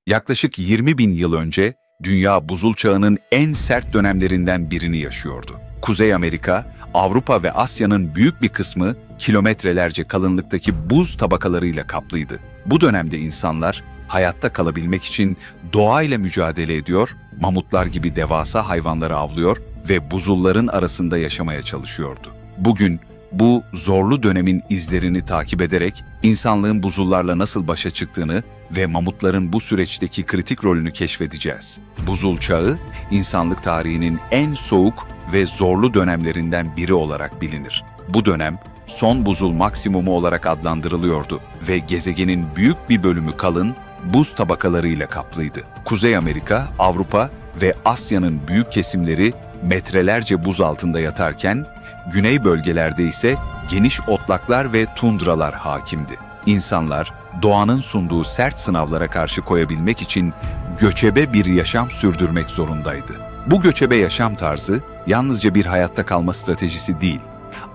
Yaklaşık 20 bin yıl önce dünya buzul çağının en sert dönemlerinden birini yaşıyordu. Kuzey Amerika, Avrupa ve Asya'nın büyük bir kısmı kilometrelerce kalınlıktaki buz tabakalarıyla kaplıydı. Bu dönemde insanlar hayatta kalabilmek için doğayla mücadele ediyor, mamutlar gibi devasa hayvanları avlıyor ve buzulların arasında yaşamaya çalışıyordu. Bugün bu zorlu dönemin izlerini takip ederek insanlığın buzullarla nasıl başa çıktığını ve mamutların bu süreçteki kritik rolünü keşfedeceğiz. Buzul çağı, insanlık tarihinin en soğuk ve zorlu dönemlerinden biri olarak bilinir. Bu dönem, son buzul maksimumu olarak adlandırılıyordu ve gezegenin büyük bir bölümü kalın, buz tabakalarıyla kaplıydı. Kuzey Amerika, Avrupa ve Asya'nın büyük kesimleri metrelerce buz altında yatarken, güney bölgelerde ise geniş otlaklar ve tundralar hakimdi. İnsanlar, doğanın sunduğu sert sınavlara karşı koyabilmek için göçebe bir yaşam sürdürmek zorundaydı. Bu göçebe yaşam tarzı yalnızca bir hayatta kalma stratejisi değil,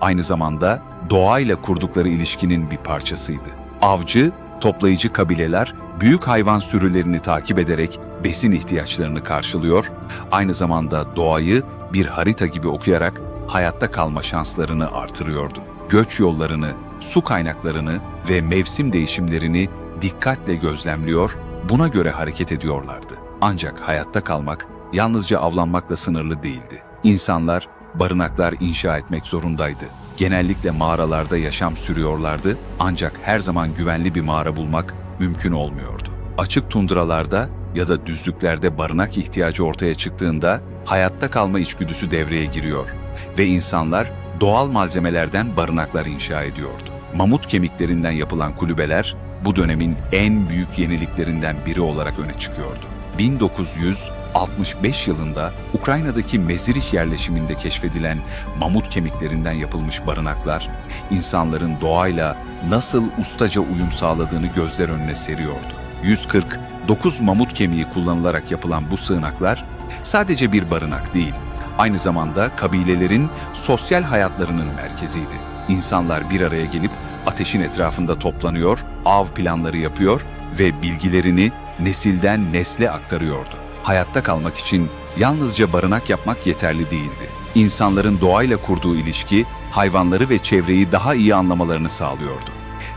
aynı zamanda doğayla kurdukları ilişkinin bir parçasıydı. Avcı, toplayıcı kabileler büyük hayvan sürülerini takip ederek besin ihtiyaçlarını karşılıyor, aynı zamanda doğayı bir harita gibi okuyarak hayatta kalma şanslarını artırıyordu. Göç yollarını, su kaynaklarını ve mevsim değişimlerini dikkatle gözlemliyor, buna göre hareket ediyorlardı. Ancak hayatta kalmak yalnızca avlanmakla sınırlı değildi. İnsanlar barınaklar inşa etmek zorundaydı. Genellikle mağaralarda yaşam sürüyorlardı, ancak her zaman güvenli bir mağara bulmak mümkün olmuyordu. Açık tundralarda ya da düzlüklerde barınak ihtiyacı ortaya çıktığında hayatta kalma içgüdüsü devreye giriyor ve insanlar doğal malzemelerden barınaklar inşa ediyordu. Mamut kemiklerinden yapılan kulübeler bu dönemin en büyük yeniliklerinden biri olarak öne çıkıyordu. 1965 yılında Ukrayna'daki Mezirich yerleşiminde keşfedilen mamut kemiklerinden yapılmış barınaklar, insanların doğayla nasıl ustaca uyum sağladığını gözler önüne seriyordu. 149 mamut kemiği kullanılarak yapılan bu sığınaklar sadece bir barınak değil, aynı zamanda kabilelerin sosyal hayatlarının merkeziydi. İnsanlar bir araya gelip ateşin etrafında toplanıyor, av planları yapıyor ve bilgilerini nesilden nesle aktarıyordu. Hayatta kalmak için yalnızca barınak yapmak yeterli değildi. İnsanların doğayla kurduğu ilişki, hayvanları ve çevreyi daha iyi anlamalarını sağlıyordu.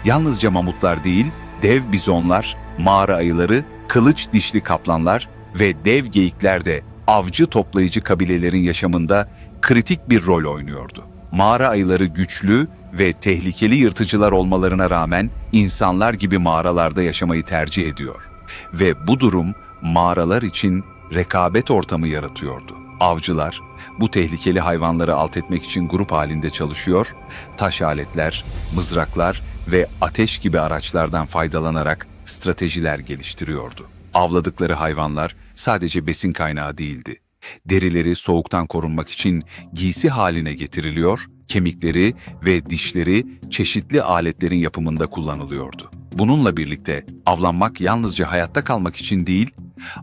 Yalnızca mamutlar değil, dev bizonlar, mağara ayıları, kılıç dişli kaplanlar ve dev geyikler de avcı toplayıcı kabilelerin yaşamında kritik bir rol oynuyordu. Mağara ayıları güçlü ve tehlikeli yırtıcılar olmalarına rağmen insanlar gibi mağaralarda yaşamayı tercih ediyor. Ve bu durum mağaralar için rekabet ortamı yaratıyordu. Avcılar bu tehlikeli hayvanları alt etmek için grup halinde çalışıyor, taş aletler, mızraklar ve ateş gibi araçlardan faydalanarak stratejiler geliştiriyordu. Avladıkları hayvanlar sadece besin kaynağı değildi. Derileri soğuktan korunmak için giysi haline getiriliyor, kemikleri ve dişleri çeşitli aletlerin yapımında kullanılıyordu. Bununla birlikte avlanmak yalnızca hayatta kalmak için değil,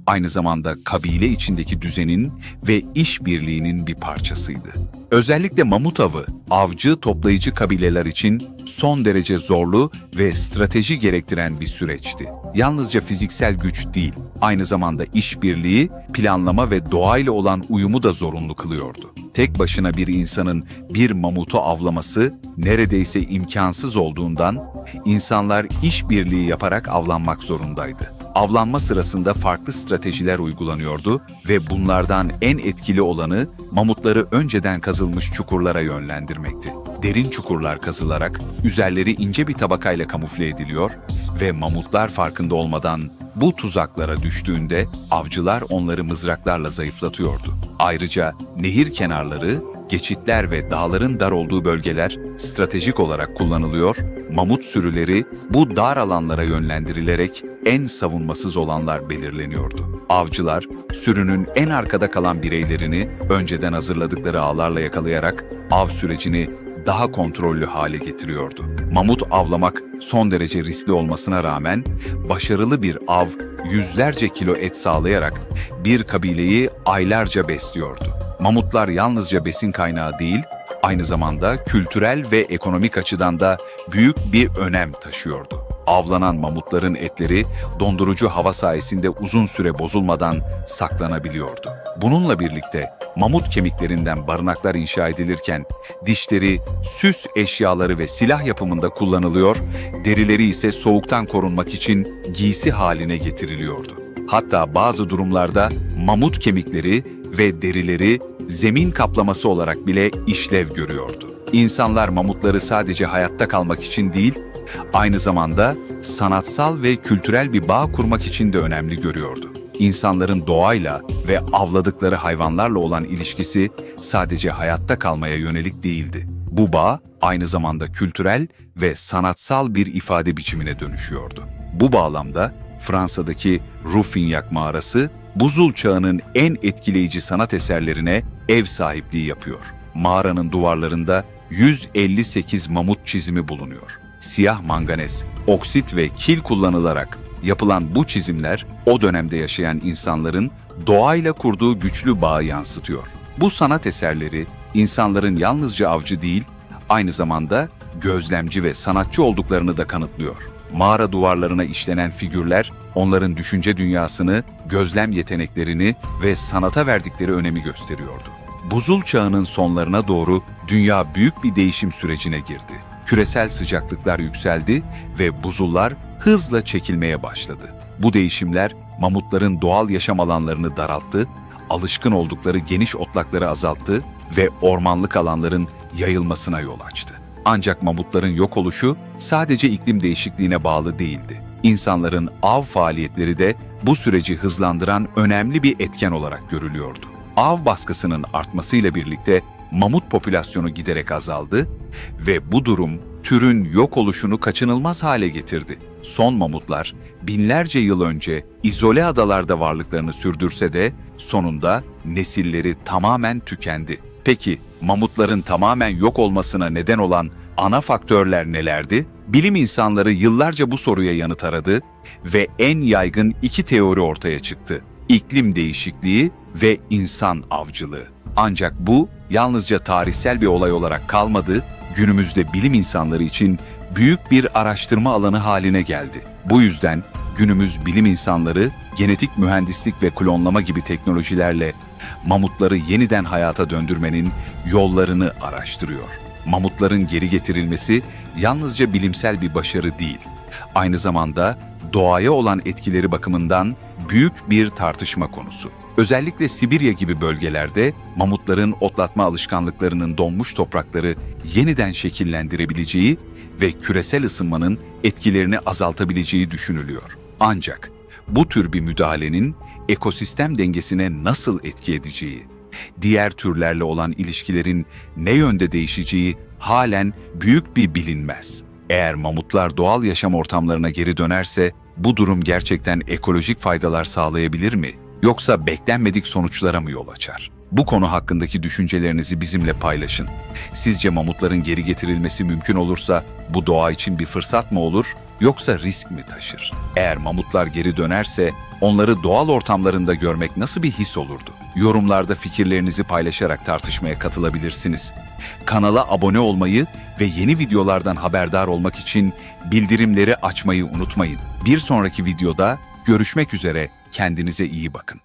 aynı zamanda kabile içindeki düzenin ve işbirliğinin bir parçasıydı. Özellikle mamut avı, avcı toplayıcı kabileler için son derece zorlu ve strateji gerektiren bir süreçti. Yalnızca fiziksel güç değil, aynı zamanda işbirliği, planlama ve doğayla olan uyumu da zorunlu kılıyordu. Tek başına bir insanın bir mamutu avlaması neredeyse imkansız olduğundan insanlar işbirliği yaparak avlanmak zorundaydı. Avlanma sırasında farklı stratejiler uygulanıyordu ve bunlardan en etkili olanı mamutları önceden kazılmış çukurlara yönlendirmekti. Derin çukurlar kazılarak üzerleri ince bir tabakayla kamufle ediliyor ve mamutlar farkında olmadan bu tuzaklara düştüğünde avcılar onları mızraklarla zayıflatıyordu. Ayrıca nehir kenarları, geçitler ve dağların dar olduğu bölgeler stratejik olarak kullanılıyor, mamut sürüleri bu dar alanlara yönlendirilerek en savunmasız olanlar belirleniyordu. Avcılar, sürünün en arkada kalan bireylerini önceden hazırladıkları ağlarla yakalayarak av sürecini daha kontrollü hale getiriyordu. Mamut avlamak son derece riskli olmasına rağmen başarılı bir av yüzlerce kilo et sağlayarak bir kabileyi aylarca besliyordu. Mamutlar yalnızca besin kaynağı değil, aynı zamanda kültürel ve ekonomik açıdan da büyük bir önem taşıyordu. Avlanan mamutların etleri dondurucu hava sayesinde uzun süre bozulmadan saklanabiliyordu. Bununla birlikte mamut kemiklerinden barınaklar inşa edilirken dişleri süs eşyaları ve silah yapımında kullanılıyor, derileri ise soğuktan korunmak için giysi haline getiriliyordu. Hatta bazı durumlarda mamut kemikleri ve derileri zemin kaplaması olarak bile işlev görüyordu. İnsanlar mamutları sadece hayatta kalmak için değil, aynı zamanda sanatsal ve kültürel bir bağ kurmak için de önemli görüyordu. İnsanların doğayla ve avladıkları hayvanlarla olan ilişkisi sadece hayatta kalmaya yönelik değildi. Bu bağ aynı zamanda kültürel ve sanatsal bir ifade biçimine dönüşüyordu. Bu bağlamda Fransa'daki Rouffignac mağarası, buzul çağının en etkileyici sanat eserlerine ev sahipliği yapıyor. Mağaranın duvarlarında 158 mamut çizimi bulunuyor. Siyah manganez, oksit ve kil kullanılarak yapılan bu çizimler o dönemde yaşayan insanların doğayla kurduğu güçlü bağı yansıtıyor. Bu sanat eserleri insanların yalnızca avcı değil, aynı zamanda gözlemci ve sanatçı olduklarını da kanıtlıyor. Mağara duvarlarına işlenen figürler onların düşünce dünyasını, gözlem yeteneklerini ve sanata verdikleri önemi gösteriyordu. Buzul çağının sonlarına doğru dünya büyük bir değişim sürecine girdi. Küresel sıcaklıklar yükseldi ve buzullar hızla çekilmeye başladı. Bu değişimler mamutların doğal yaşam alanlarını daralttı, alışkın oldukları geniş otlakları azalttı ve ormanlık alanların yayılmasına yol açtı. Ancak mamutların yok oluşu sadece iklim değişikliğine bağlı değildi. İnsanların av faaliyetleri de bu süreci hızlandıran önemli bir etken olarak görülüyordu. Av baskısının artmasıyla birlikte mamut popülasyonu giderek azaldı ve bu durum türün yok oluşunu kaçınılmaz hale getirdi. Son mamutlar binlerce yıl önce izole adalarda varlıklarını sürdürse de sonunda nesilleri tamamen tükendi. Peki mamutların tamamen yok olmasına neden olan ana faktörler nelerdi? Bilim insanları yıllarca bu soruya yanıt aradı ve en yaygın iki teori ortaya çıktı: İklim değişikliği ve insan avcılığı. Ancak bu yalnızca tarihsel bir olay olarak kalmadı, günümüzde bilim insanları için büyük bir araştırma alanı haline geldi. Bu yüzden günümüz bilim insanları genetik mühendislik ve klonlama gibi teknolojilerle mamutları yeniden hayata döndürmenin yollarını araştırıyor. Mamutların geri getirilmesi yalnızca bilimsel bir başarı değil, aynı zamanda doğaya olan etkileri bakımından büyük bir tartışma konusu. Özellikle Sibirya gibi bölgelerde mamutların otlatma alışkanlıklarının donmuş toprakları yeniden şekillendirebileceği ve küresel ısınmanın etkilerini azaltabileceği düşünülüyor. Ancak bu tür bir müdahalenin ekosistem dengesine nasıl etki edeceği, diğer türlerle olan ilişkilerin ne yönde değişeceği halen büyük bir bilinmez. Eğer mamutlar doğal yaşam ortamlarına geri dönerse bu durum gerçekten ekolojik faydalar sağlayabilir mi? Yoksa beklenmedik sonuçlara mı yol açar? Bu konu hakkındaki düşüncelerinizi bizimle paylaşın. Sizce mamutların geri getirilmesi mümkün olursa bu doğa için bir fırsat mı olur, yoksa risk mi taşır? Eğer mamutlar geri dönerse onları doğal ortamlarında görmek nasıl bir his olurdu? Yorumlarda fikirlerinizi paylaşarak tartışmaya katılabilirsiniz. Kanala abone olmayı ve yeni videolardan haberdar olmak için bildirimleri açmayı unutmayın. Bir sonraki videoda görüşmek üzere, kendinize iyi bakın.